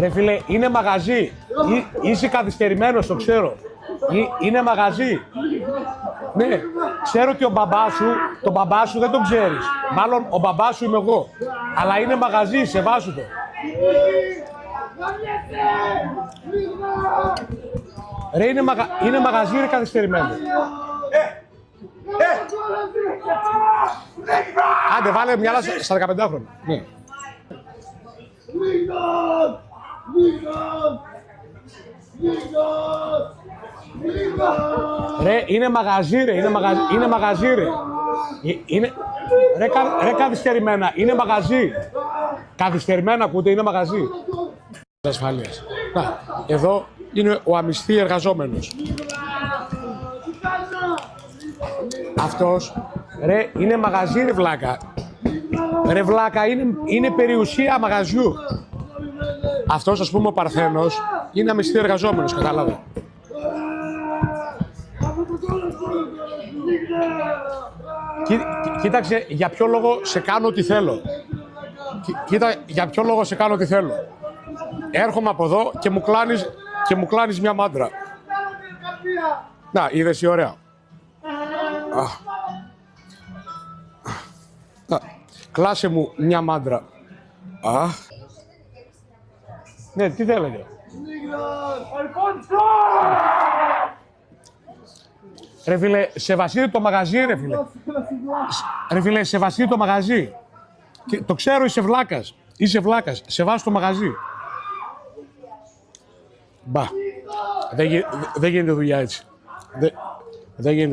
Ρε φίλε, είναι μαγαζί. Είσαι καθυστερημένος, το ξέρω. Είναι μαγαζί. Ναι, ξέρω ότι τον μπαμπά σου δεν τον ξέρεις. Μάλλον ο μπαμπάς σου είμαι εγώ. Αλλά είναι μαγαζί, σεβάσου το. Ρε, είναι μαγαζί, ρε, καθυστερημένο. Άντε, βάλε μυαλά στα 15 χρόνια. Ναι. Ρε, είναι μαγαζί, ρε, είναι μαγαζί, ρε. Ρε, καθυστερημένα, είναι μαγαζί. Καθυστερημένα, ακούτε, είναι μαγαζί. Ασφαλείας. Να, εδώ είναι ο αμυστή εργαζόμενος. Αυτός, ρε, είναι μαγαζί, ρε βλάκα. Ρε βλάκα, είναι περιουσία μαγαζιού. Αυτός, ας πούμε, ο Παρθένος, είναι αμυστή εργαζόμενος, κατάλαβε. Κοίταξε, για ποιο λόγο σε κάνω ό,τι θέλω. Κοίτα, για ποιο λόγο σε κάνω ό,τι θέλω. Έρχομαι από εδώ και μου κλάνεις μια μάντρα. Να, είδες η ωραία. Κλάσε μου μια μάντρα. Ναι, τι θέλετε. Ρε φίλε, σε βασίλει το μαγαζί, ρε φίλε. Ρε φίλε, σε βασίλει το μαγαζί. Το ξέρω, είσαι βλάκας. Είσαι βλάκας. Σε βάζω το μαγαζί. Μπα. Δεν γίνεται δουλειά έτσι. Δεν γίνεται.